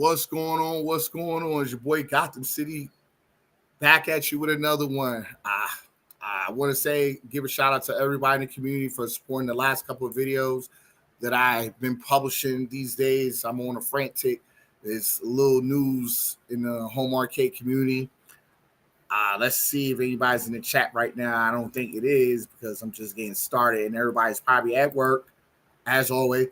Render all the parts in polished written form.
What's going on? What's going on? It's your boy Gotham City back at you with another one. I want to give a shout out to everybody in the community for supporting the last couple of videos that I've been publishing these days. I'm on a frantic. There's a little news in the home arcade community. Let's see if anybody's in the chat right now. I don't think it is because I'm just getting started and everybody's probably at work as always.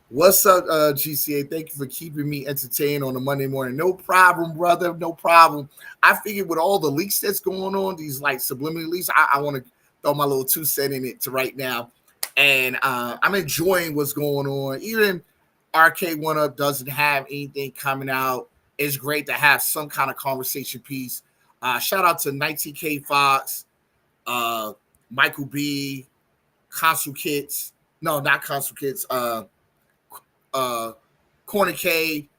What's up, GCA? Thank you for keeping me entertained on a Monday morning. No problem, brother. No problem. I figured with all the leaks that's going on, these like subliminal leaks, I want to throw my little 2 cents in it to right now. And I'm enjoying what's going on. Even Arcade One Up doesn't have anything coming out. It's great to have some kind of conversation piece. Shout out to 19K Fox, Michael B, Console Kits. No, not Console Kits. Corner K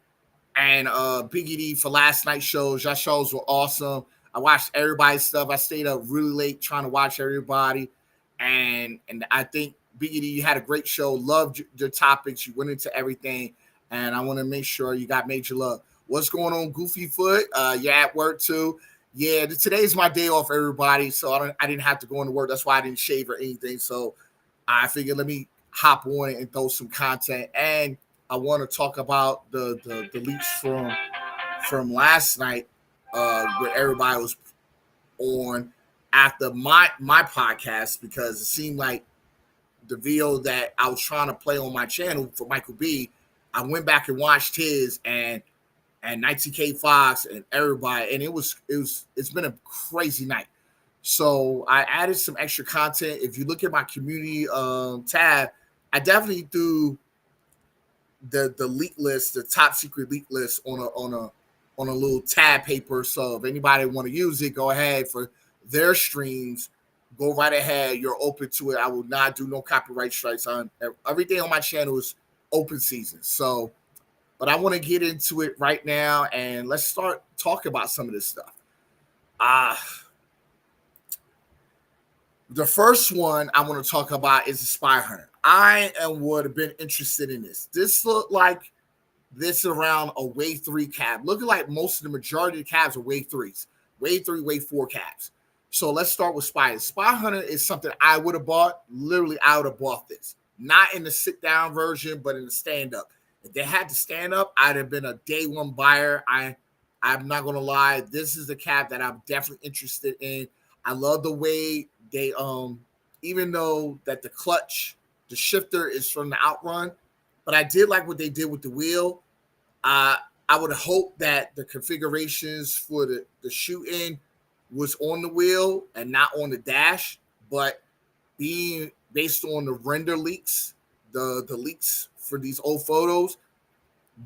and Biggie D for last night's shows. Your shows were awesome. I watched everybody's stuff. I stayed up really late trying to watch everybody. And I think Biggie D, you had a great show. Loved your topics. You went into everything. And I want to make sure you got major love. What's going on, Goofy Foot? You're at work too. Yeah, today's my day off, everybody. So I didn't have to go into work. That's why I didn't shave or anything. So I figured let me hop on it and throw some content. And I want to talk about the leaks from last night where everybody was on after my podcast, because it seemed like the video that I was trying to play on my channel for Michael B, I went back and watched his and 19K Fox and everybody, and it's been a crazy night. So I added some extra content. If you look at my community tab, I definitely threw the leak list, the top secret leak list on a little tab paper. So if anybody want to use it, go ahead for their streams. Go right ahead. You're open to it. I will not do no copyright strikes on everything on my channel is open season. So, but I want to get into it right now and let's start talking about some of this stuff. The first one I want to talk about is the Spy Hunter. I would have been interested in this. This looked like this around a wave 3 cab. Looking like most of the majority of the cabs are wave 3s. Wave 3, wave 4 cabs. So let's start with Spy. Spy Hunter is something I would have bought. Literally, I would have bought this. Not in the sit-down version, but in the stand-up. If they had to stand up, I'd have been a day one buyer. I'm not going to lie. This is the cab that I'm definitely interested in. I love the way they, even though that the clutch, the shifter is from the Outrun, but I did like what they did with the wheel. I would hope that the configurations for the shoot-in was on the wheel and not on the dash, but being based on the render leaks, the leaks for these old photos,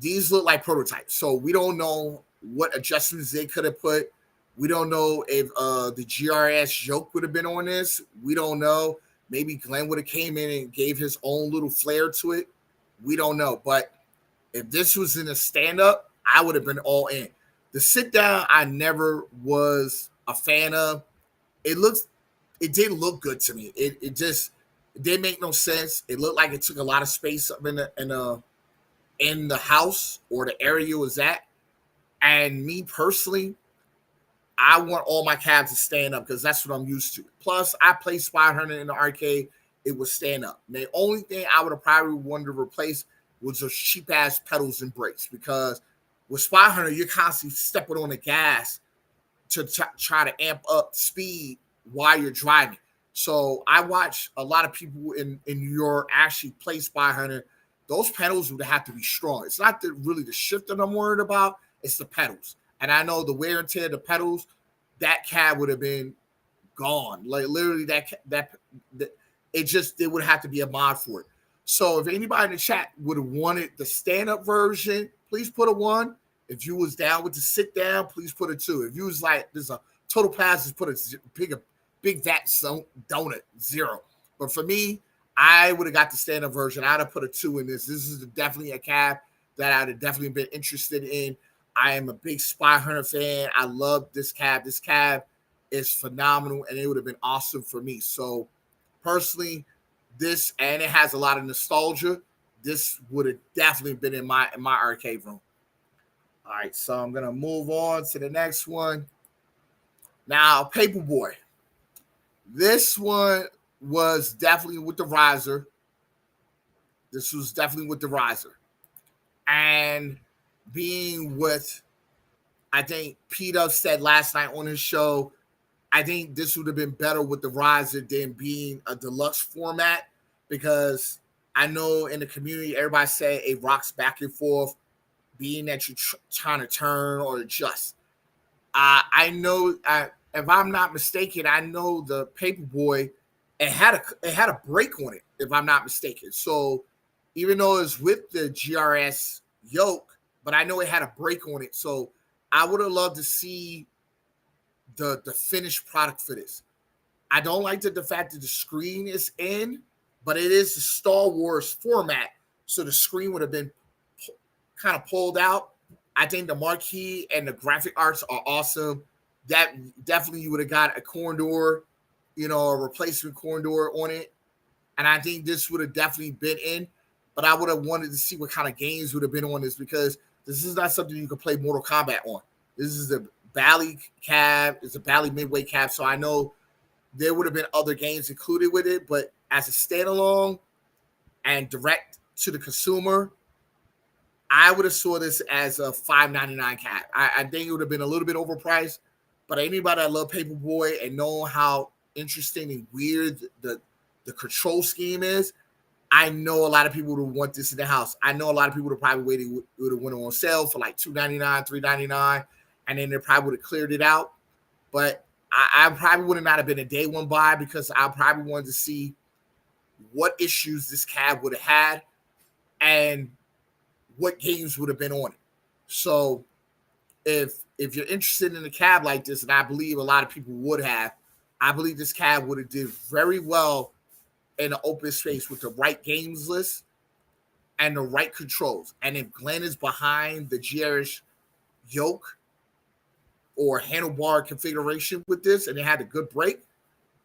these look like prototypes. So we don't know what adjustments they could have put. We don't know if the GRS joke would have been on this. We don't know. Maybe Glenn would have came in and gave his own little flair to it. We don't know. But if this was in a stand-up, I would have been all in. The sit-down, I never was a fan of. It didn't look good to me. It didn't make no sense. It looked like it took a lot of space up in the house or the area it was at. And me personally, I want all my cabs to stand up because that's what I'm used to. Plus, I played Spy Hunter in the arcade. It was stand up. And the only thing I would have probably wanted to replace was those cheap-ass pedals and brakes, because with Spy Hunter, you're constantly stepping on the gas to try to amp up speed while you're driving. So I watch a lot of people in New York actually play Spy Hunter. Those pedals would have to be strong. It's not really the shifter I'm worried about. It's the pedals. And I know the wear and tear of the pedals, that cab would have been gone. Like literally it would have to be a mod for it. So if anybody in the chat would have wanted the stand-up version, please put a 1. If you was down with the sit down, please put a 2. If you was like, there's a total pass, just put a big fat donut 0. But for me, I would have got the stand-up version. I'd have put a 2 in this. This is definitely a cab that I'd have definitely been interested in. I am a big Spy Hunter fan. I love this cab. This cab is phenomenal, and it would have been awesome for me. So, personally, this, and it has a lot of nostalgia. this would have definitely been in my arcade room. All right, so I'm gonna move on to the next one. Now, Paperboy. This one was definitely with the riser. This was definitely with the riser. And being with, I think Peter said last night on his show, I think this would have been better with the riser than being a deluxe format, because I know in the community, everybody say it rocks back and forth, being that you're trying to turn or adjust. I know, if I'm not mistaken, I know the Paperboy, it had a break on it, if I'm not mistaken. So even though it's with the GRS yoke, but I know it had a break on it. So I would have loved to see the finished product for this. I don't like the fact that the screen is in, but it is the Star Wars format, so the screen would have been kind of pulled out. I think the marquee and the graphic arts are awesome. That definitely you would have got a corridor, a replacement corridor on it. And I think this would have definitely been in, but I would have wanted to see what kind of games would have been on this, because this is not something you can play Mortal Kombat on. This is a Bally cab. It's a Bally Midway cab. So I know there would have been other games included with it, but as a standalone and direct to the consumer, I would have saw this as a $5.99 cab. I think it would have been a little bit overpriced, but anybody that love Paperboy and know how interesting and weird the control scheme is, I know a lot of people would want this in the house. I know a lot of people would probably waited, would have went on sale for like $2.99, $3.99, and then they probably would have cleared it out. But I probably would have not have been a day one buy, because I probably wanted to see what issues this cab would have had and what games would have been on it. So if you're interested in a cab like this, and I believe a lot of people would have, I believe this cab would have did very well in the open space with the right games list and the right controls. And if Glenn is behind the GRS yoke or handlebar configuration with this, and it had a good brake,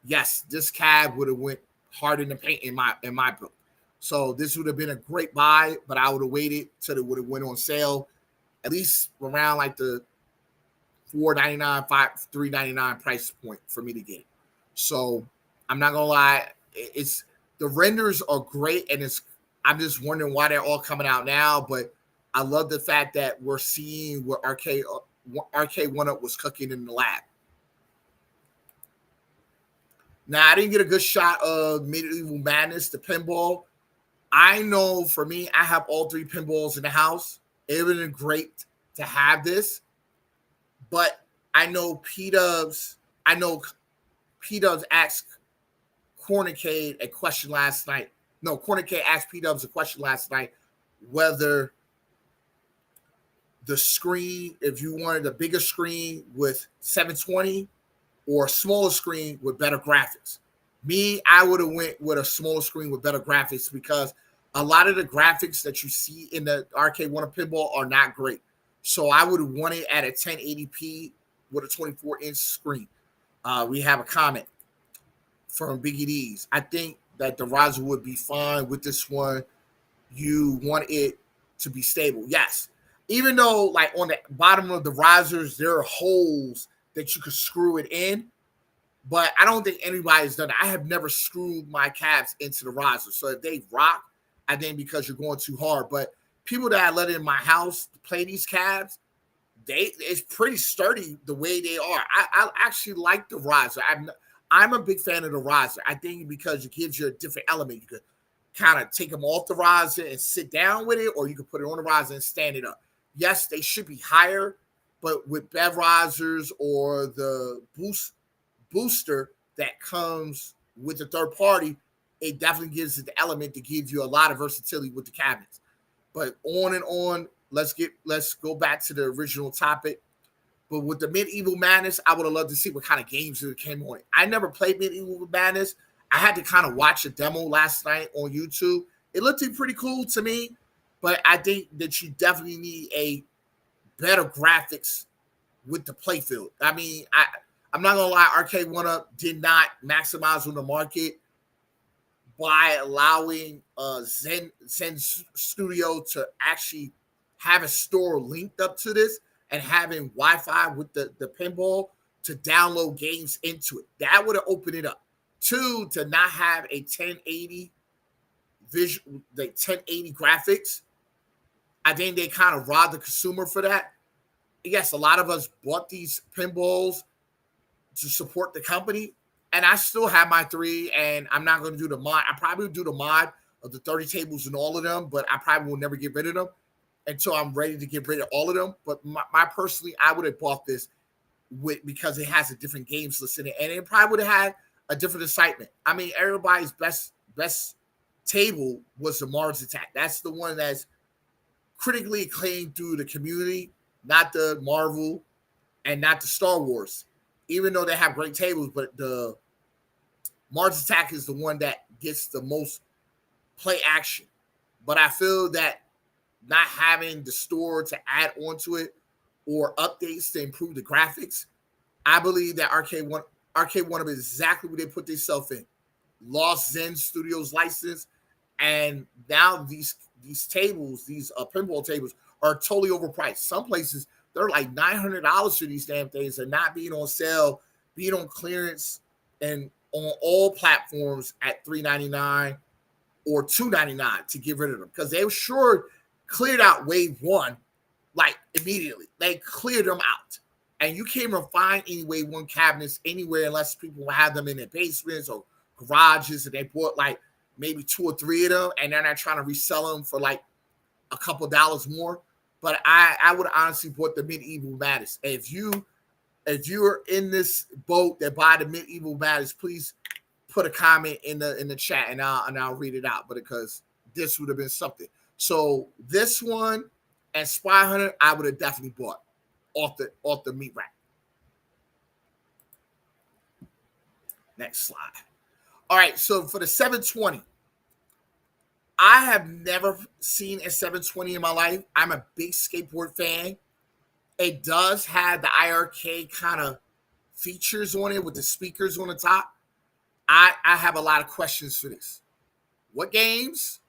yes, this cab would have went hard in the paint in my book. So this would have been a great buy, but I would have waited till it would have went on sale, at least around like the $4.99, $3.99 price point for me to get it. So I'm not gonna lie, it's the renders are great, and I'm just wondering why they're all coming out now. But I love the fact that we're seeing what Arcade 1-Up was cooking in the lab. Now, I didn't get a good shot of Medieval Madness, the pinball. I know for me, I have all three pinballs in the house. It would have been great to have this, but I know P-Dubs asked Cornicade a question last night. No, Cornicade asked P-Dubs a question last night whether the screen, if you wanted a bigger screen with 720 or a smaller screen with better graphics. Me, I would have went with a smaller screen with better graphics, because a lot of the graphics that you see in the Arcade 1-Up pinball are not great. So I would have wanted at a 1080p with a 24-inch screen. We have a comment from Biggie D's. I think that the riser would be fine with this one. You want it to be stable. Yes. Even though, like, on the bottom of the risers, there are holes that you could screw it in, but I don't think anybody's done it. I have never screwed my cabs into the riser. So if they rock, I think because you're going too hard. But people that I let in my house to play these cabs, it's pretty sturdy the way they are. I actually like the riser. I'm a big fan of the riser. I think because it gives you a different element. You could kind of take them off the riser and sit down with it, or you could put it on the riser and stand it up. Yes, they should be higher, but with Bev risers or the booster that comes with the third party, it definitely gives it the element to give you a lot of versatility with the cabinets. But on and on, let's go back to the original topic. But with the Medieval Madness, I would have loved to see what kind of games that came on it. I never played Medieval Madness. I had to kind of watch a demo last night on YouTube. It looked pretty cool to me, but I think that you definitely need a better graphics with the playfield. I mean, I'm not gonna lie, Arcade 1-Up did not maximize on the market, by allowing Zen Studio to actually have a store linked up to this and having Wi-Fi with the pinball to download games into it. That would have opened it up. Two, to not have a 1080 visual, the 1080 graphics. I think they kind of robbed the consumer for that. Yes, a lot of us bought these pinballs to support the company, and I still have my 3, and I'm not going to do the mod. I probably will do the mod of the 30 tables and all of them, but I probably will never get rid of them until I'm ready to get rid of all of them. But my personally, I would have bought this because it has a different games list in it, and it probably would have had a different excitement. I mean, everybody's best table was the Mars Attack. That's the one that's critically acclaimed through the community, not the Marvel and not the Star Wars. Even though they have great tables, but the Mars Attack is the one that gets the most play action. But I feel that not having the store to add onto it or updates to improve the graphics, I believe that Arcade One of exactly what they put themselves in. Lost Zen Studios license, and now these tables, these pinball tables, are totally overpriced. Some places they're like $900 for these damn things, and not being on sale, being on clearance, and on all platforms at $399 or $299 to get rid of them, because they were sure cleared out wave 1 like immediately. They cleared them out, and you can't even find any wave 1 cabinets anywhere unless people have them in their basements or garages, and they bought like maybe 2 or 3 of them, and they're not trying to resell them for like a couple dollars more. But I would honestly bought the Medieval Madness. If you're in this boat that buy the Medieval Madness, please put a comment in the chat, and I'll read it out. But because this would have been something. So this one and Spy Hunter, I would have definitely bought off the meat rack. Next slide. All right, so for the 720, I have never seen a 720 in my life. I'm a big skateboard fan. It does have the IRK kind of features on it with the speakers on the top. I have a lot of questions for this. What games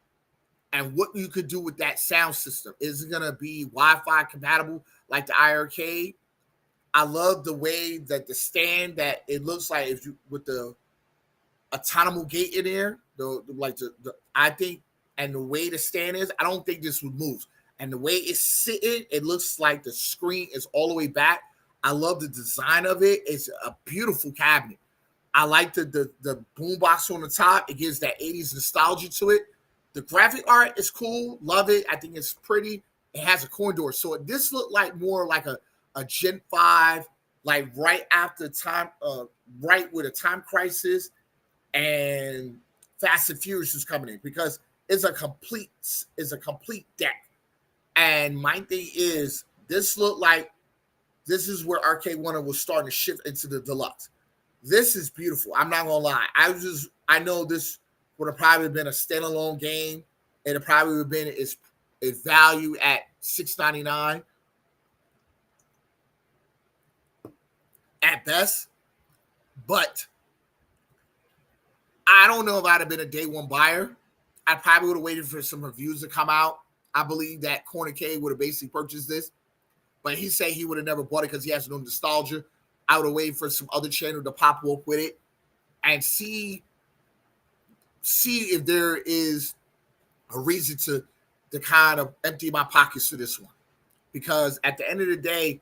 and what you could do with that sound system? Is it going to be Wi-Fi compatible like the IRK? I love the way that the stand, that it looks like if you with the autonomous gate in there, I think, and the way the stand is, I don't think this would move. And the way it's sitting, it looks like the screen is all the way back. I love the design of it. It's a beautiful cabinet. I like the boombox on the top. It gives that 80s nostalgia to it. The graphic art is cool. Love it. I think it's pretty. It has a corn door. So this looked like more like a Gen 5, like right after time, right with a Time Crisis and Fast and Furious is coming in, because it's a complete deck. And my thing is, this looked like this is where Arcade One was starting to shift into the deluxe. This is beautiful. I'm not gonna lie. I know this would have probably been a standalone game, and it probably would have been its value at $699 at best. But I don't know if I'd have been a day one buyer. I probably would have waited for some reviews to come out. I believe that Corner K would have basically purchased this, but he said he would have never bought it because he has no nostalgia. I would have waited for some other channel to pop up with it and see if there is a reason to kind of empty my pockets for this one. Because at the end of the day,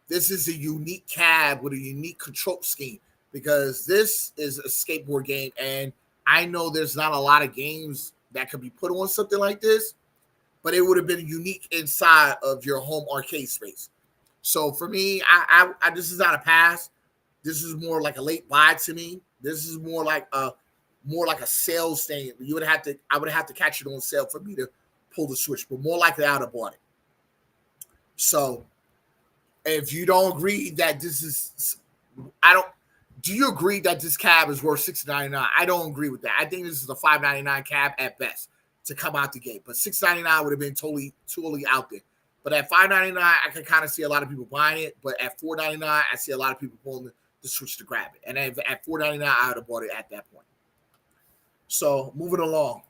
this is a unique cab with a unique control scheme, because this is a skateboard game, and I know there's not a lot of games that could be put on something like this, but it would have been unique inside of your home arcade space. So for me, I this is not a pass. This is more like a late buy to me. This is more like a sales thing. I would have to catch it on sale for me to pull the switch, but more likely I would have bought it. So if you don't agree that this is, do you agree that this cab is worth $699? I don't agree with that. I think this is a $599 cab at best to come out the gate, but $699 would have been totally out there. But at $599, I can kind of see a lot of people buying it. But at $499, I see a lot of people pulling the switch to grab it. And at $499, I would have bought it at that point. So moving along.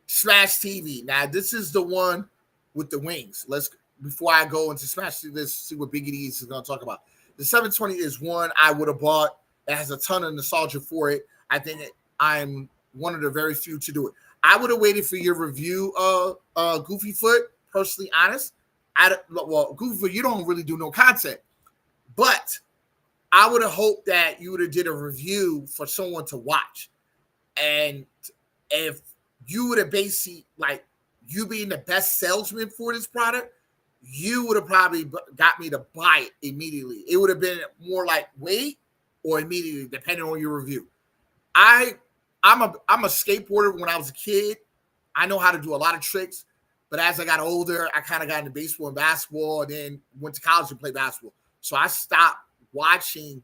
Smash TV. Now this is the one with the wings. Let's before I go into Smash TV, let's see what Big E is going to talk about. The 720 is one I would have bought. It has a ton of nostalgia for it. I think I'm one of the very few to do it. I would have waited for your review of Goofy Foot. Personally, honest. Goofy Foot, you don't really do no content, but I would have hoped that you would have did a review for someone to watch. And if you would have basically, like, you being the best salesman for this product, you would have probably got me to buy it immediately. It would have been more like wait or immediately, depending on your review. I'm a skateboarder. When I was a kid, I know how to do a lot of tricks. But as I got older, I kind of got into baseball and basketball, and then went to college and played basketball. So I stopped playing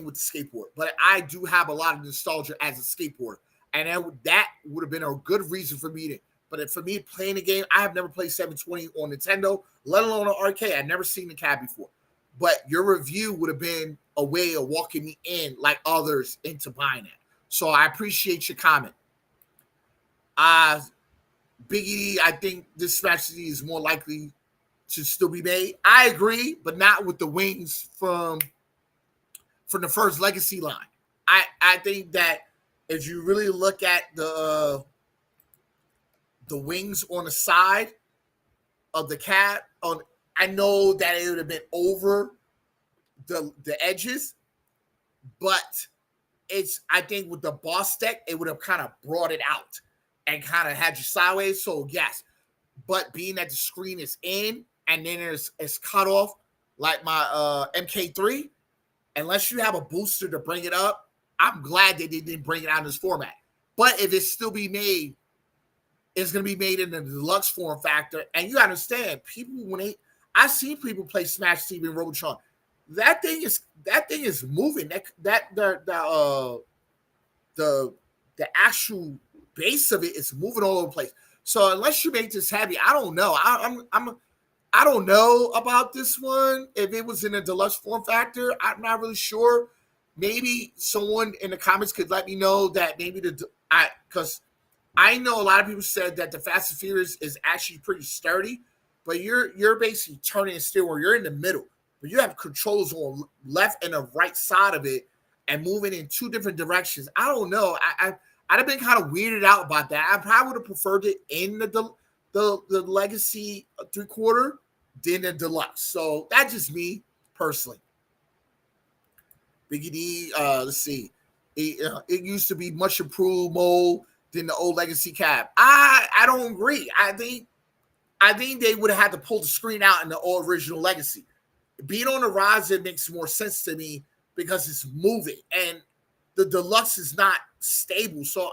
with the skateboard. But I do have a lot of nostalgia as a skateboarder. And that would have been a good reason for me to. But for me playing the game, I have never played 720 on Nintendo, let alone an arcade. I've never seen the cab before. But your review would have been a way of walking me in, like others, into buying it. So I appreciate your comment. Big E, I think this Smash CD is more likely to still be made. I agree, but not with the wings from the first Legacy line. I think that if you really look at the wings on the side of the cab, I know that it would have been over the edges, but I think with the boss deck, it would have kind of brought it out and kind of had you sideways. So yes, but being that the screen is in and then it's cut off like my MK3, unless you have a booster to bring it up, I'm glad they didn't bring it out in this format. But if it still be made, it's going to be made in the deluxe form factor. And you understand, people I've seen people play Smash TV and Robotron. That thing is moving. The actual base of it is moving all over the place. So unless you make this heavy, I don't know. I don't know about this one. If it was in a deluxe form factor, I'm not really sure. Maybe someone in the comments could let me know that maybe because I know a lot of people said that the Fast and Furious is actually pretty sturdy, but you're basically turning and steering where you're in the middle, but you have controls on left and the right side of it and moving in two different directions. I don't know. I'd have been kind of weirded out about that. I probably would have preferred it in the Legacy 3/4 than the deluxe. So that's just me personally. Biggie D, let's see. It used to be much improved mode than the old Legacy cab. I don't agree. I think they would have had to pull the screen out in the original Legacy. Being on the rise, it makes more sense to me because it's moving and the deluxe is not stable. So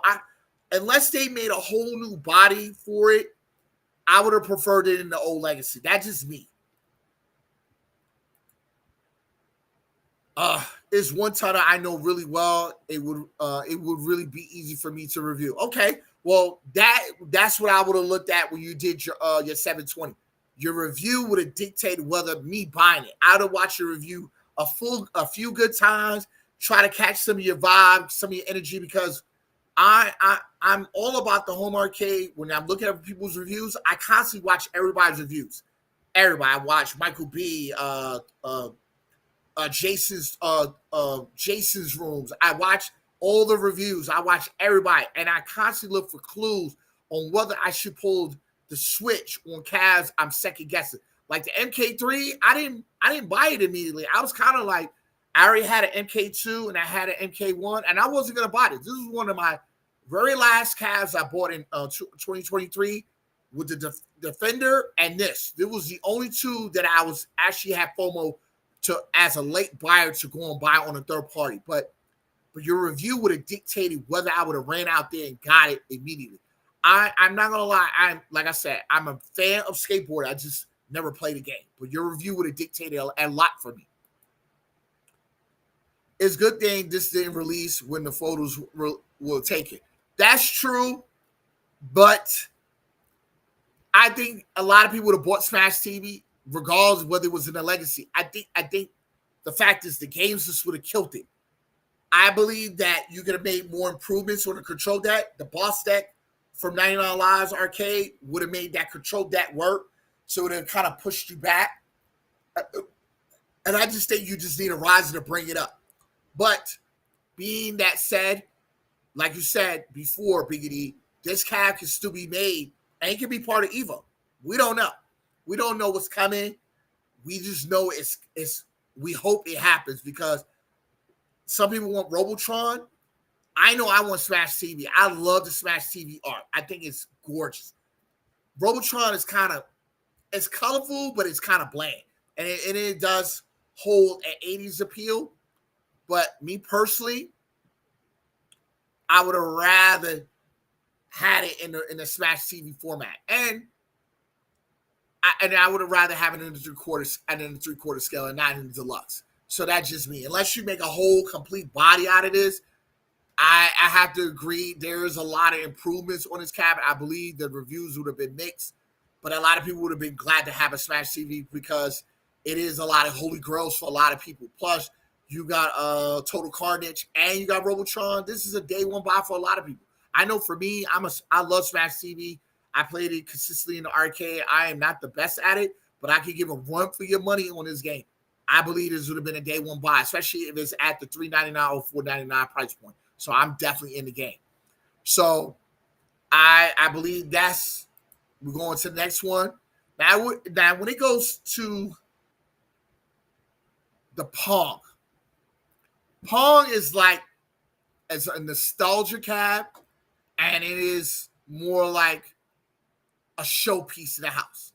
unless they made a whole new body for it, I would have preferred it in the old Legacy. That's just me. Is one title I know really well. It would really be easy for me to review. Okay, well that's what I would have looked at when you did your 720. Your review would have dictated whether me buying it. I'd have watched your review a few good times, try to catch some of your vibe, some of your energy, because I'm all about the home arcade. When I'm looking at people's reviews, I constantly watch everybody's reviews. Everybody, I watch Michael B. Jason's rooms. I watch all the reviews. I watch everybody, and I constantly look for clues on whether I should pull the switch on Cavs. I'm second guessing. Like the MK3, I didn't buy it immediately. I was kind of like, I already had an MK2 and I had an MK1, and I wasn't gonna buy this. This was one of my very last Cavs I bought in 2023 with the Defender and this. It was the only two that I was actually had FOMO to as a late buyer to go and buy on a third party. But your review would have dictated whether I would have ran out there and got it immediately. I'm not gonna lie, like I said, I'm a fan of skateboard. I just never played a game. But your review would have dictated a lot for me. It's a good thing this didn't release when the photos were taken. That's true, but I think a lot of people would have bought Smash TV regardless of whether it was in a Legacy. I think the fact is the games just would have killed it. I believe that you could have made more improvements on the control deck. The boss deck from 99 Lives Arcade would have made that control deck work. So it would have kind of pushed you back. And I just think you just need a riser to bring it up. But being that said, like you said before, Biggity, this cab can still be made and it can be part of Evo. We don't know. We don't know what's coming. We just know it's we hope it happens because some people want Robotron. I know I want Smash TV. I love the Smash TV art. I think it's gorgeous. Robotron is it's colorful, but it's kind of bland. And it does hold an 80s appeal. But me personally, I would have rather had it in the Smash TV format. And I would have rather have it in the 3/4 scale and not in the deluxe. So that's just me. Unless you make a whole complete body out of this, I have to agree there is a lot of improvements on this cabinet. I believe the reviews would have been mixed, but a lot of people would have been glad to have a Smash TV because it is a lot of holy grails for a lot of people. Plus, you got Total Carnage and you got Robotron. This is a day one buy for a lot of people. I know for me, I love Smash TV. I played it consistently in the arcade. I am not the best at it, but I can give a run for your money on this game. I believe this would have been a day one buy, especially if it's at the $3.99 or $4.99 price point. So I'm definitely in the game. So I believe we're going to the next one. Now when it goes to the Pong is like as a nostalgia cab, and it is more like a showpiece in the house.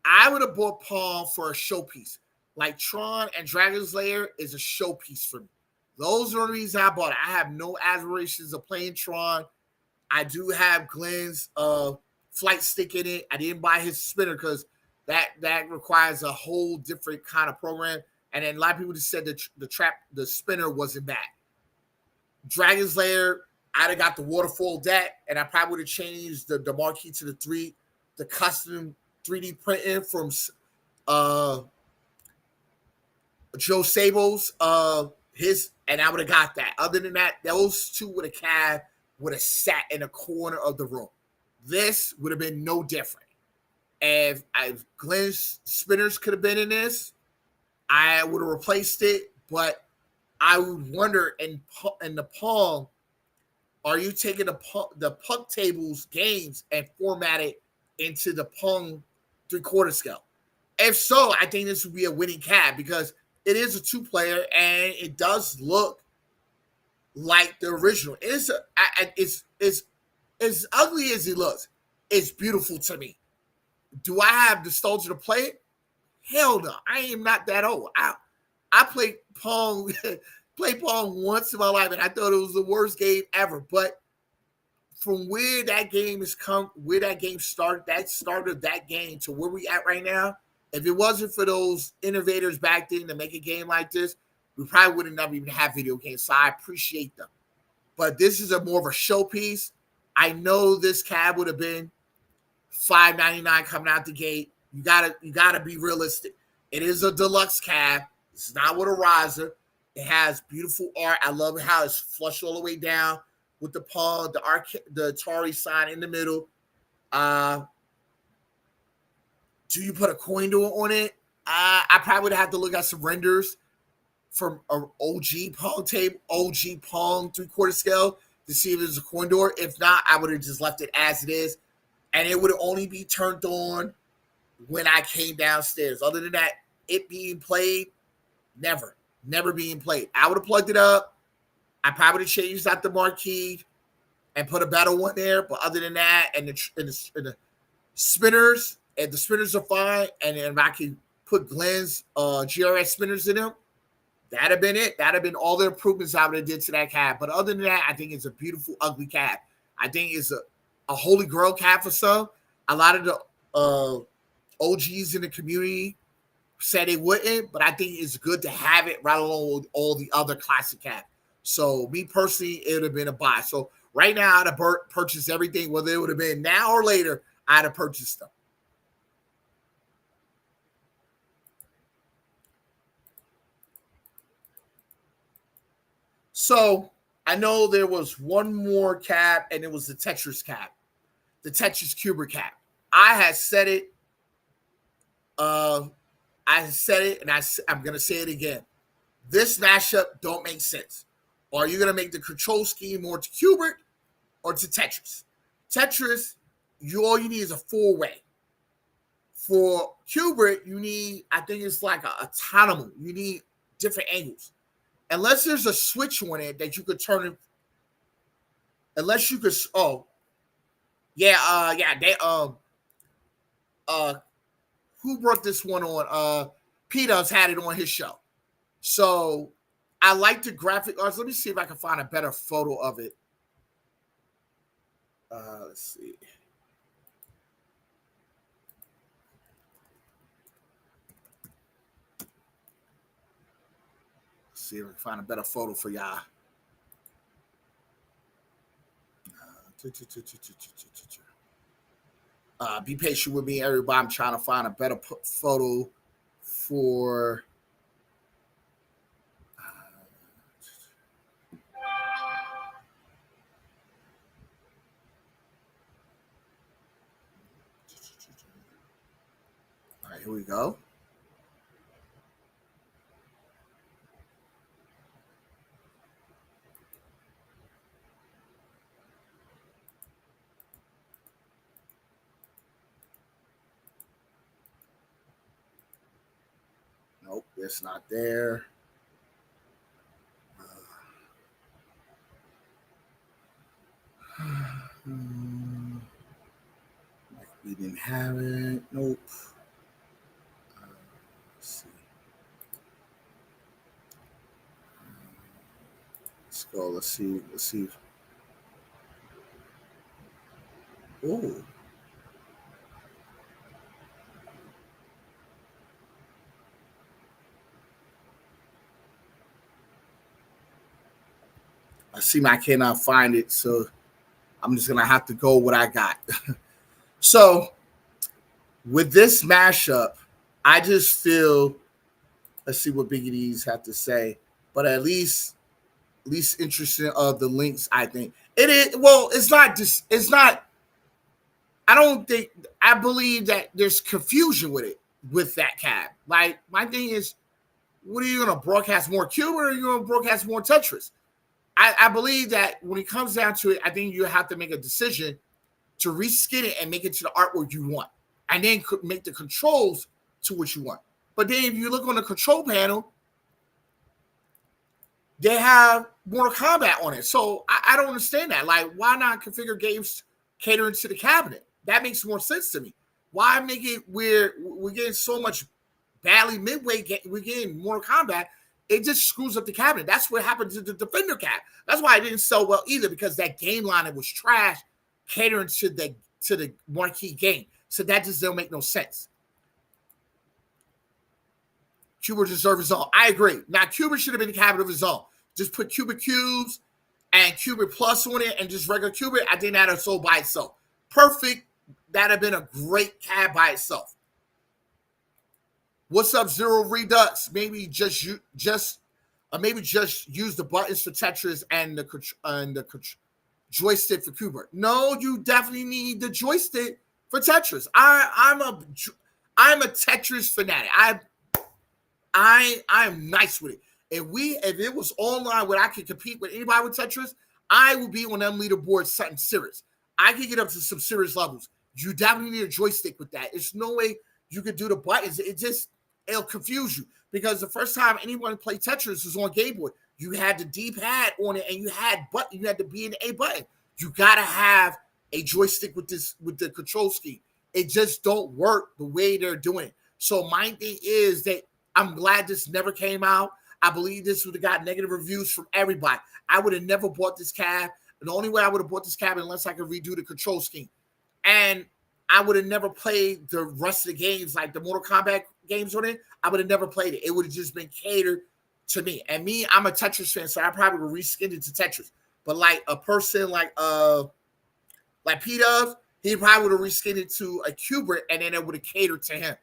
I would have bought Pong for a showpiece. Like Tron and Dragon's Lair is a showpiece for me. Those are the reasons I bought it. I have no aspirations of playing Tron. I do have Glenn's flight stick in it. I didn't buy his spinner because that requires a whole different kind of program. And then a lot of people just said that the spinner wasn't bad. Dragon's Lair, I'd have got the waterfall deck, and I probably would have changed the marquee to the custom 3D printing from Joe Sabo's and I would have got that. Other than that, those two would have sat in a corner of the room. This would have been no different. If Glenn's spinners could have been in this, I would have replaced it. But I would wonder in the Pong, are you taking the puck tables games and format it into the Pong 3/4 scale? If so, I think this would be a winning cab because it is a 2-player and it does look like the original. It's as ugly as it looks. It's beautiful to me. Do I have nostalgia to play it? Hell no. I am not that old. I played Pong once in my life, and I thought it was the worst game ever. But from where that game has come, where that game started, that game to where we at right now, if it wasn't for those innovators back then to make a game like this, we probably would have never even had video games. So I appreciate them. But this is more of a showpiece. I know this cab would have been $5.99 coming out the gate. You gotta be realistic. It is a deluxe cab. It's not with a riser. It has beautiful art. I love how it's flushed all the way down with the Pong, the Atari sign in the middle. Do you put a coin door on it? I probably would have to look at some renders from an OG Pong table, OG Pong 3/4 scale to see if there's a coin door. If not, I would have just left it as it is. And it would only be turned on when I came downstairs. Other than that, it being played, never being played. I would have plugged it up. I probably would have changed out the marquee and put a better one there. But other than that, and the spinners, and the spinners are fine. And then if I could put Glenn's GRS spinners in them, that'd have been it. That'd have been all the improvements I would have did to that cab. But other than that, I think it's a beautiful, ugly cab. I think it's a holy grail cab for some. A lot of the OGs in the community said they wouldn't, but I think it's good to have it right along with all the other classic cabs. So me personally, it would have been a buy. So right now, I'd have purchased everything, whether it would have been now or later, I'd have purchased them. So I know there was one more cap, and it was the Tetris cap, the Tetris Cuber cap. I had said it. Uh, I said it, and I'm gonna say it again. This mashup don't make sense. Are you gonna make the control scheme more to Cubert or to Tetris? Tetris, all you need is a four-way. For Cubert, you need, I think it's like a autonomous. You need different angles. Unless there's a switch on it that you could turn it. Unless you could, they who brought this one on? Peter's had it on his show. So I like the graphic arts. Let me see if I can find a better photo of it. Let's see. See if I can find a better photo for y'all. Be patient with me, everybody. I'm trying to find a better photo for. All right, here we go. Nope, it's not there. We didn't have it. Nope. Let's see. Let's go. Let's see. Let's see. Oh. I see I cannot find it, so I'm just gonna have to go what I got. So with this mashup, I just feel, let's see what Biggie D's have to say, but at least interesting of the links, I think. It is, well, it's not just, it's not, I don't think, I believe that there's confusion with it, with that cab. Like, my thing is, what are you going to broadcast more Cuba, or are you going to broadcast more Tetris? I believe that when it comes down to it, I think you have to make a decision to reskin it and make it to the artwork you want, and then make the controls to what you want. But then if you look on the control panel, they have Mortal Kombat on it. So I don't understand that. Like, why not configure games catering to the cabinet? That makes more sense to me. Why make it where we're getting so much badly midway? We're getting Mortal Kombat. It just screws up the cabinet. That's what happened to the Defender cab. That's why it didn't sell well either, because that game line was trash, catering to the marquee game. So that just don't make no sense. Cuba deserves his own. I agree. Now, Cuba should have been the cabinet of his own. Just put Cuba Cubes and Cuba Plus on it and just regular Cuba. I think that'd have sold by itself. Perfect. That'd have been a great cab by itself. What's up, Zero Redux? Maybe just use the buttons for Tetris and the joystick for Cuba. No, you definitely need the joystick for Tetris. I'm a Tetris fanatic. I'm nice with it. If it was online where I could compete with anybody with Tetris, I would be on them leaderboards something serious. I could get up to some serious levels. You definitely need a joystick with that. There's no way you could do the buttons. It'll confuse you, because the first time anyone played Tetris was on Game Boy. You had the D-pad on it, and you had the B and A button. You gotta have a joystick with the control scheme. It just don't work the way they're doing it. So my thing is that I'm glad this never came out. I believe this would have got negative reviews from everybody. I would have never bought this cab. The only way I would have bought this cab unless I could redo the control scheme. And I would have never played the rest of the games, like the Mortal Kombat games on it. I would have never played it. It would have just been catered to me. And me, I'm a Tetris fan, so I probably would reskin it to Tetris. But like a person like P-Dub, he probably would have reskinned it to a Cubert, and then it would have catered to him.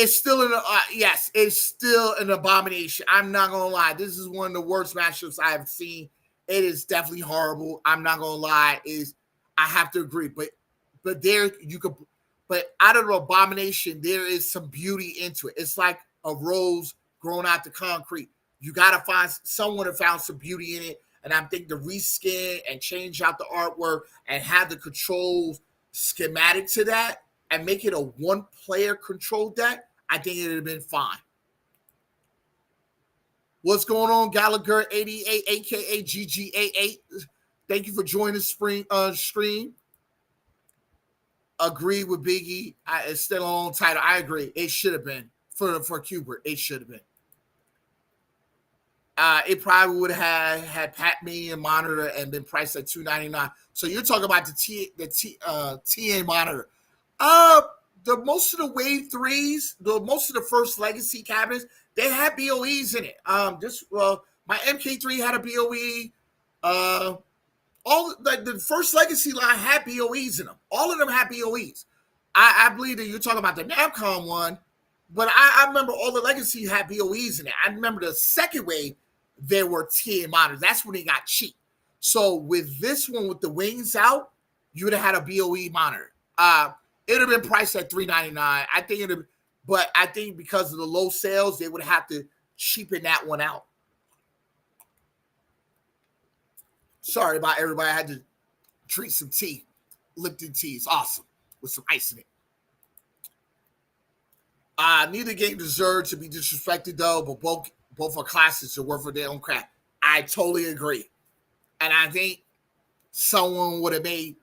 It's still yes, it's still an abomination. I'm not gonna lie. This is one of the worst matchups I have seen. It is definitely horrible. I'm not gonna lie. I have to agree, but there you could, but out of the abomination, there is some beauty into it. It's like a rose growing out the concrete. You gotta find someone that found some beauty in it, and I'm thinking to reskin and change out the artwork and have the controls schematic to that and make it a one-player control deck, I think it would have been fine. What's going on, Gallagher 88, aka GGA8? Thank you for joining the stream. Agree with Biggie. It's still on title. I agree. It should have been for Kubert. It should have been. It probably would have had Pac-Man monitor and been priced at $299. So you're talking about the TA monitor. The most of the wave threes, most of the first legacy cabinets, they had BOEs in it. My MK3 had a BOE. All the first legacy line had BOEs in them. All of them had BOEs. I believe that you're talking about the Namcon one, but I remember all the legacy had BOEs in it. I remember the second wave, there were TA monitors. That's when they got cheap. So with this one, with the wings out, you would have had a BOE monitor. It would have been priced at $399. I think but I think because of the low sales, they would have to cheapen that one out. Sorry about everybody. I had to drink some tea. Lipton tea is awesome with some ice in it. Neither game deserved to be disrespected, though, but both are classes to work for their own craft. I totally agree. And I think someone would have made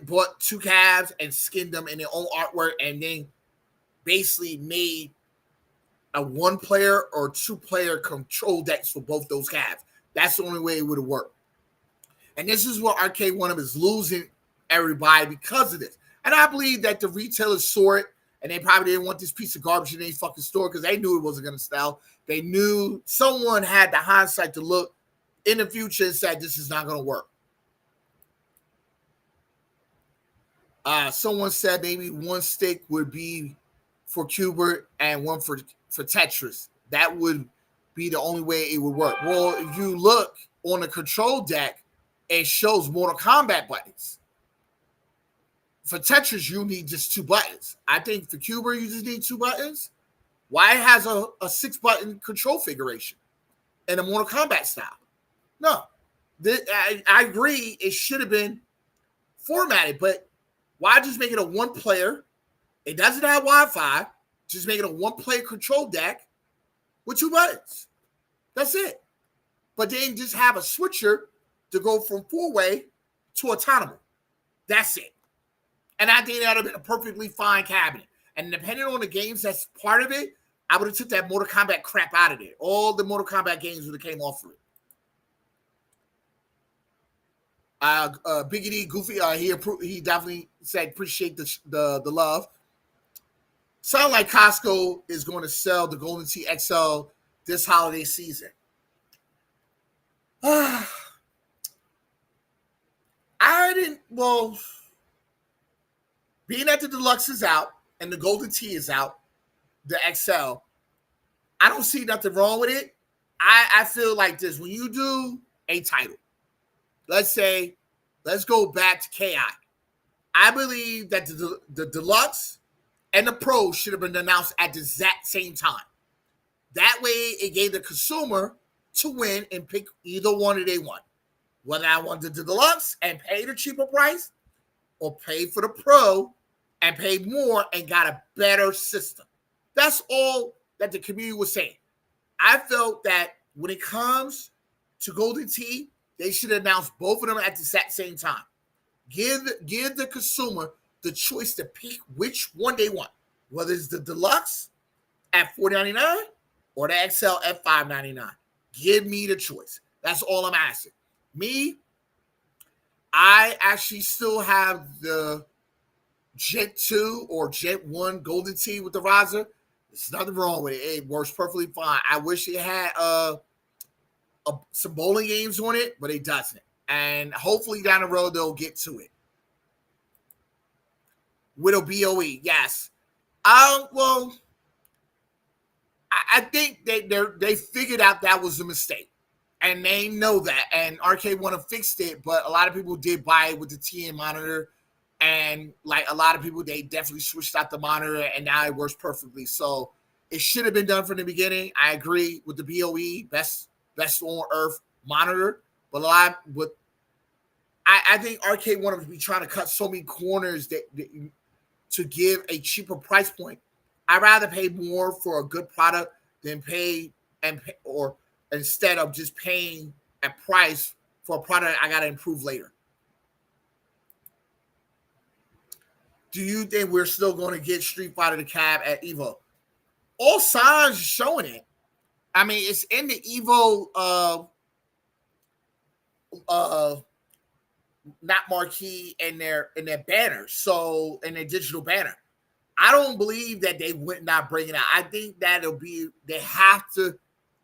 bought two calves and skinned them in their own artwork and then basically made a one-player or two-player control decks for both those calves. That's the only way it would have worked. And this is what Arcade One Up is losing everybody because of this. And I believe that the retailers saw it, and they probably didn't want this piece of garbage in their fucking store because they knew it wasn't going to sell. They knew someone had the hindsight to look in the future and said, this is not going to work. Someone said maybe one stick would be for Kubert and one for Tetris. That would be the only way it would work. Well, if you look on the control deck, it shows Mortal Kombat buttons. For Tetris, you need just 2 buttons. I think for Kubert, you just need 2 buttons. Why it has a 6-button control configuration in a Mortal Kombat style? No. I agree it should have been formatted, but why just make it a one-player? It doesn't have Wi-Fi. Just make it a one-player control deck with 2 buttons. That's it. But then just have a switcher to go from 4-way to autonomous. That's it. And I think that would have been a perfectly fine cabinet. And depending on the games that's part of it, I would have took that Mortal Kombat crap out of there. All the Mortal Kombat games would have came off of it. Biggie D, Goofy, he definitely said appreciate the love. Sound like Costco is going to sell the Golden Tee XL this holiday season. Being that the Deluxe is out and the Golden Tee is out, the XL, I don't see nothing wrong with it. I feel like this. When you do a title, let's go back to KI. I believe that the Deluxe and the Pro should have been announced at the exact same time. That way, it gave the consumer to win and pick either one they want. Whether I wanted the Deluxe and pay the cheaper price or pay for the Pro and pay more and got a better system. That's all that the community was saying. I felt that when it comes to Golden Tee, they should announce both of them at the exact same time. Give the consumer the choice to pick which one they want, whether it's the Deluxe at $499 or the XL at $599. Give me the choice. That's all I'm asking. Me, I actually still have the Jet 2 or Jet 1 Golden Tee with the riser. There's nothing wrong with it. It works perfectly fine. I wish it had some bowling games on it, but it doesn't. And hopefully down the road, they'll get to it. Widow BOE, yes. Well, I think they figured out that was a mistake, and they know that. And Arcade One fixed it, but a lot of people did buy it with the TN monitor, and like a lot of people, they definitely switched out the monitor, and now it works perfectly. So it should have been done from the beginning. I agree with the BOE best on earth monitor, but a lot with I think Arcade One would be trying to cut so many corners that to give a cheaper price point. I'd rather pay more for a good product than or instead of just paying a price for a product I got to improve later. Do you think we're still going to get Street Fighter the Cab at Evo? All signs are showing it. I mean, it's in the Evo not marquee in their banner, so in their digital banner. I don't believe that they would not bring it out. I think that they have to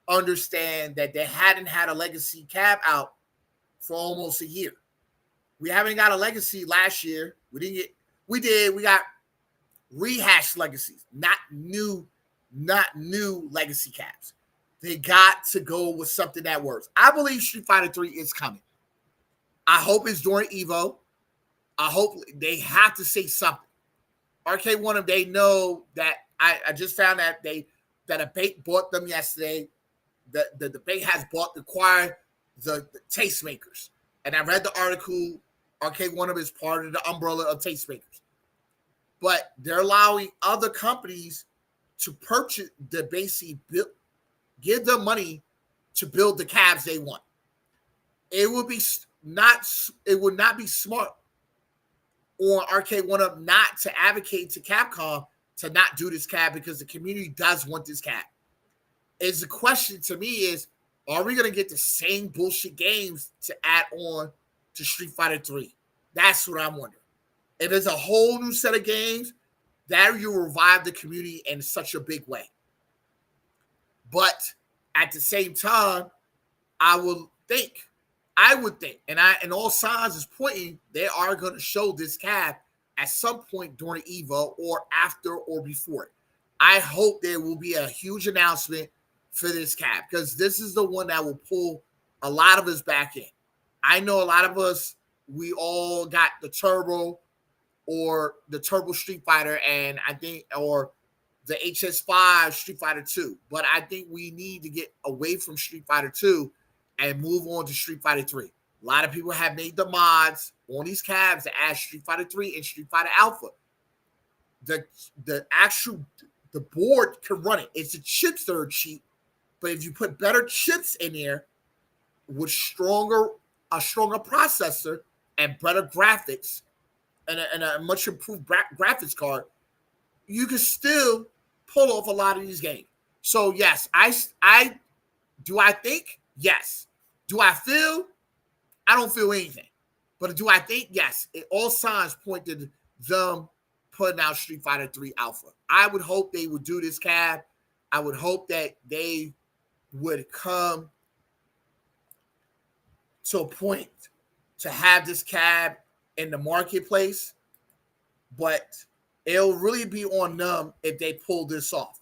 understand that they hadn't had a legacy cab out for almost a year. We haven't got a legacy last year. We got rehashed legacies, not new legacy cabs. They got to go with something that works. I believe Street Fighter 3 is coming. I hope it's during Evo. I hope they have to say something. Arcade One, if they know that I just found that a bank bought them yesterday. The bank has acquired the Tastemakers. And I read the article. Arcade One is part of the umbrella of Tastemakers. But they're allowing other companies to purchase the basically give them money to build the cabs they want. It would not be smart on Arcade One Up not to advocate to Capcom to not do this cab because the community does want this cab. Is the question to me is, are we going to get the same bullshit games to add on to Street Fighter 3? That's what I'm wondering. If there's a whole new set of games, that you revive the community in such a big way. But at the same time, I would think, and all signs is pointing, they are going to show this cab at some point during Evo or after or before it. I hope there will be a huge announcement for this cab because this is the one that will pull a lot of us back in. I know a lot of us, we all got the Turbo or the Turbo Street Fighter, and I think, or the HS5 Street Fighter 2. But I think we need to get away from Street Fighter 2 and move on to Street Fighter 3. A lot of people have made the mods on these cabs to add Street Fighter 3 and Street Fighter Alpha. The board can run it. It's the chips that are cheap, but if you put better chips in there with a stronger processor and better graphics and a much improved graphics card, you can still pull off a lot of these games. So yes, I think? Yes. Do I feel? I don't feel anything. But do I think? Yes. All signs point to them putting out Street Fighter 3 Alpha. I would hope they would do this cab. I would hope that they would come to a point to have this cab in the marketplace. But it'll really be on them if they pull this off.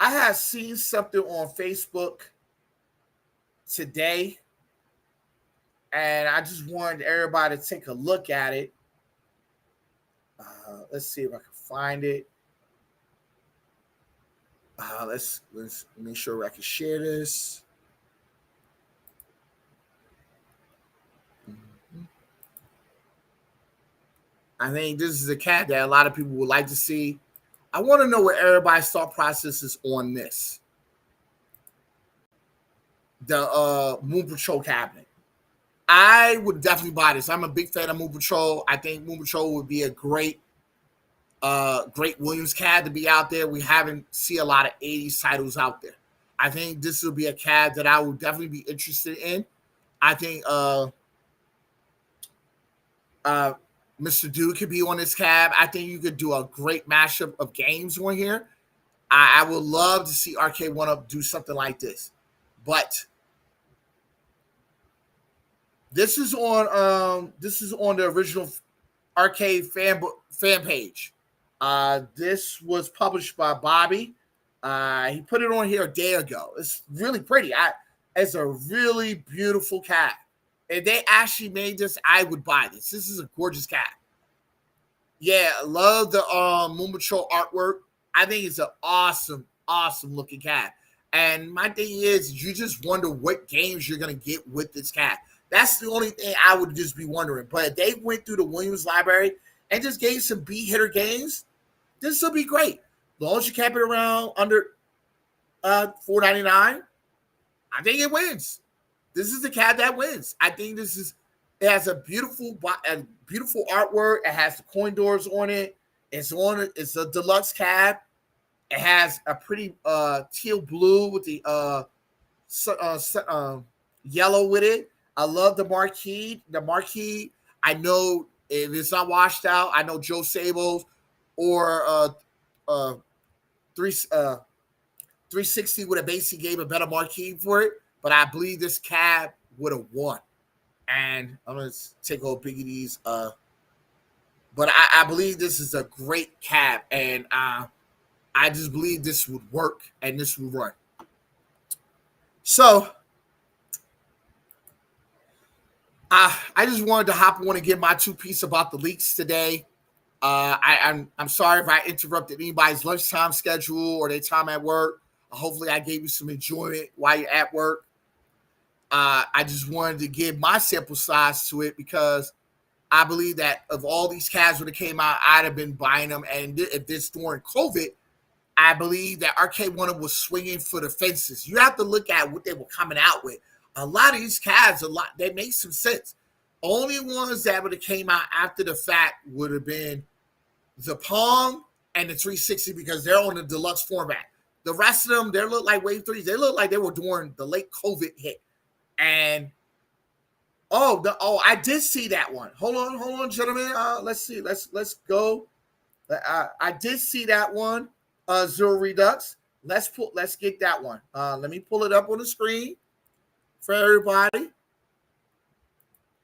I have seen something on Facebook today, and I just wanted everybody to take a look at it. Let's see if I can find it. Let's make sure I can share this. I think this is a cat that a lot of people would like to see. I want to know what everybody's thought process is on this. The Moon Patrol cabinet. I would definitely buy this. I'm a big fan of Moon Patrol. I think Moon Patrol would be a great Williams cab to be out there. We haven't seen a lot of 80s titles out there. I think this will be a cab that I would definitely be interested in. I think Mr. Dude could be on this cab. I think you could do a great mashup of games on here. I would love to see Arcade One Up do something like this. But this is on the original Arcade fan page. This was published by Bobby. He put it on here a day ago. It's really pretty. It's a really beautiful cat. If they actually made this, I would buy this. This is a gorgeous cat. Yeah, love the Moon Patrol artwork. I think it's an awesome, awesome looking cat. And my thing is, you just wonder what games you're gonna get with this cat. That's the only thing I would just be wondering. But if they went through the Williams library and just gave some B hitter games, this will be great. As long as you kept it around under $4.99, I think it wins. This is the cat that wins. I think this is. It has a beautiful artwork. It has the coin doors on it. It's a deluxe cab. It has a pretty teal blue with the yellow with it. I love the marquee. The marquee, I know if it's not washed out, I know Joe Sables or 360 would have basically gave a better marquee for it, but I believe this cab would have won. And I'm going to take off Biggie D's. But I believe this is a great cab, and I just believe this would work and this would run. So I just wanted to hop on and give my 2 piece about the leaks today. I'm sorry if I interrupted anybody's lunchtime schedule or their time at work. Hopefully I gave you some enjoyment while you're at work. I just wanted to give my sample size to it because I believe that of all these cabs when it came out, I'd have been buying them. And if this during COVID, I believe that Arcade One was swinging for the fences. You have to look at what they were coming out with. A lot of these cabs, they make some sense. Only ones that would have came out after the fact would have been the Pong and the 360 because they're on the deluxe format. The rest of them, they look like Wave 3s. They look like they were during the late COVID hit. And I did see that one. Hold on, gentlemen. Let's see. Let's go. I did see that one. Zero Redux. Let's get that one. Let me pull it up on the screen for everybody.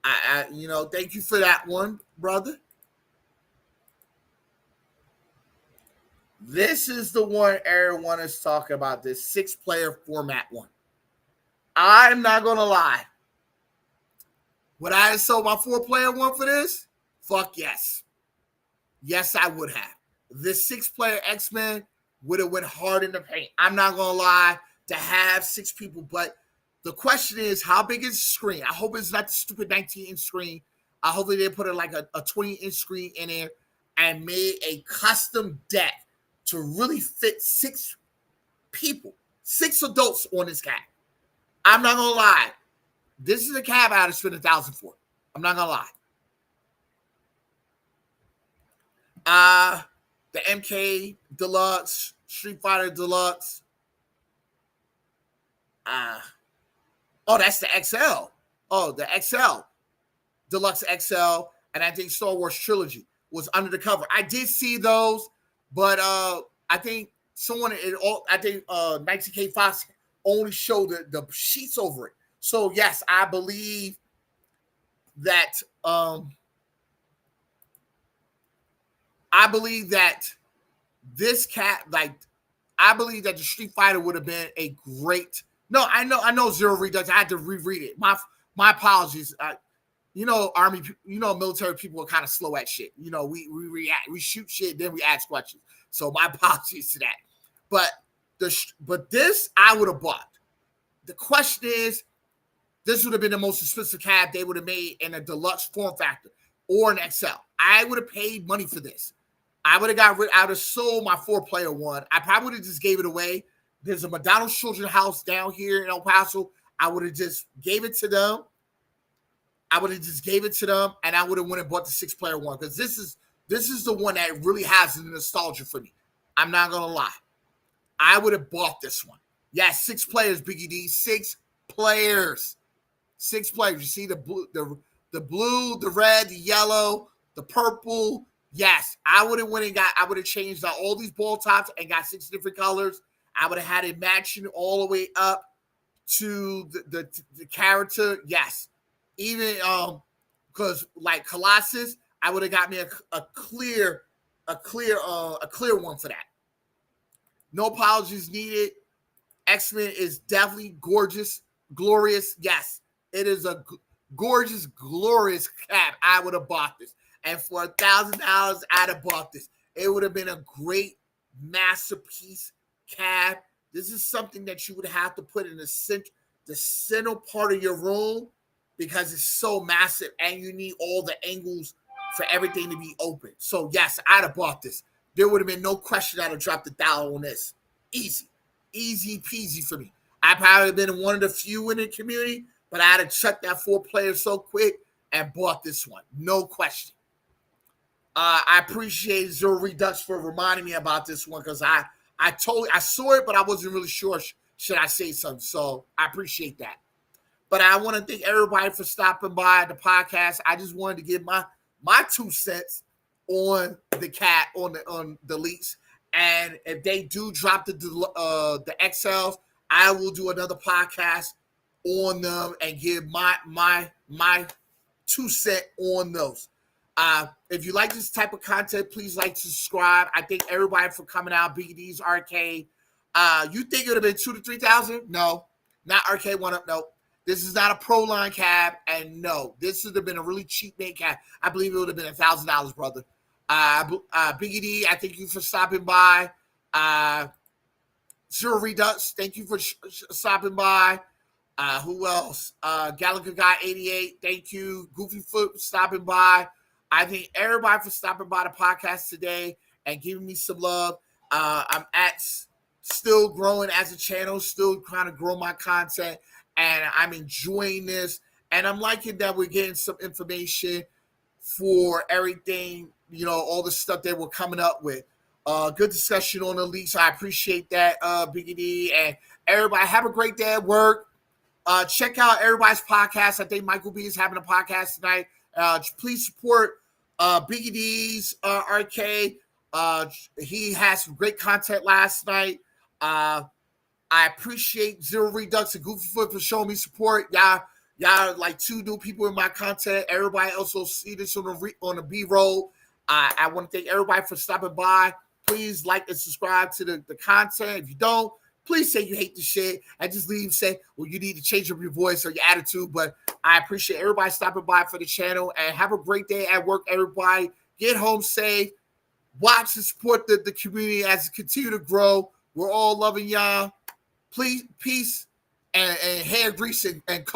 Thank you for that one, brother. This is the one everyone is talking about. This 6-player format one. I'm not gonna lie. Would I have sold my 4-player one for this? Fuck yes. Yes, I would have. This 6-player X-Men would have went hard in the paint. I'm not gonna lie, to have 6 people, but the question is, how big is the screen? I hope it's not the stupid 19-inch screen. I hope they put like a 20-inch screen in there and made a custom deck to really fit 6 people, 6 adults on this cab. I'm not gonna lie. This is a cab I would spend $1,000 for. I'm not gonna lie. The MK Deluxe, Street Fighter Deluxe. That's the XL. Oh, the XL, Deluxe XL, and I think Star Wars Trilogy was under the cover. I did see those, but I think 19K Fox only showed the sheets over it. So yes, I believe that this cat, I believe that the Street Fighter would have been a great. No, I know Zero Redux. I had to reread it. My apologies. Army, military people are kind of slow at shit. We react, we shoot shit, then we ask questions. So my apologies to that. But this I would have bought. The question is, this would have been the most expensive cab they would have made in a deluxe form factor or an XL. I would have paid money for this. I would have sold my 4-player one. I probably would have just gave it away. There's a McDonald's Children's House down here in El Paso. I would have just gave it to them. And I would have went and bought the 6-player one because this is the one that really has the nostalgia for me. I'm not gonna lie. I would have bought this one. Yeah, 6 players, Biggie D. 6 players. 6 players. You see the blue, the red, the yellow, the purple. Yes, I would have changed out all these ball tops and got 6 different colors. I would have had it matching all the way up to the character. Yes. Even because like Colossus, I would have got me a clear a clear one for that. No apologies needed. X-Men is definitely gorgeous, glorious. Yes, it is a gorgeous, glorious cap. I would have bought this. And for $1,000, I'd have bought this. It would have been a great masterpiece cap. This is something that you would have to put in the center part of your room because it's so massive and you need all the angles for everything to be open. So, yes, I'd have bought this. There would have been no question I'd have dropped $1 on this. Easy. Easy peasy for me. I probably have been one of the few in the community, but I'd have chucked that 4 players so quick and bought this one. No question. I appreciate Zero Redux for reminding me about this one because I saw it, but I wasn't really sure should I say something. So I appreciate that. But I want to thank everybody for stopping by the podcast. I just wanted to give my 2 cents on the cat on the leaks. And if they do drop the XLs, I will do another podcast on them and give my 2 cents on those. If you like this type of content, please like, subscribe. I thank everybody for coming out. BD's Arcade. You think it would have been 2,000 to 3,000? No, not Arcade One Up. No, this is not a Pro Line cab, and no, this would have been a really cheap made cab. I believe it would have been $1,000, brother. Biggie D, I thank you for stopping by. Zero Redux, thank you for stopping by. Who else? Gallagher Guy 88, thank you. Goofy Foot for stopping by. I thank everybody for stopping by the podcast today and giving me some love. I'm still growing as a channel, still trying to grow my content, and I'm enjoying this. And I'm liking that we're getting some information for everything, all the stuff that we're coming up with. Good discussion on the leaks. I appreciate that, Biggie D. And everybody, have a great day at work. Check out everybody's podcast. I think Michael B is having a podcast tonight. Please support Biggie D's Arcade. He had some great content last night. I appreciate Zero Redux and Goofy Foot for showing me support. Y'all like 2 new people in my content. Everybody else will see this on the B-roll. I want to thank everybody for stopping by. Please like and subscribe to the content. If you don't, please say you hate the shit and just leave say, well, you need to change up your voice or your attitude. But I appreciate everybody stopping by for the channel and have a great day at work, everybody. Get home safe. Watch and support the community as it continue to grow. We're all loving y'all. Please, peace, and hair grease and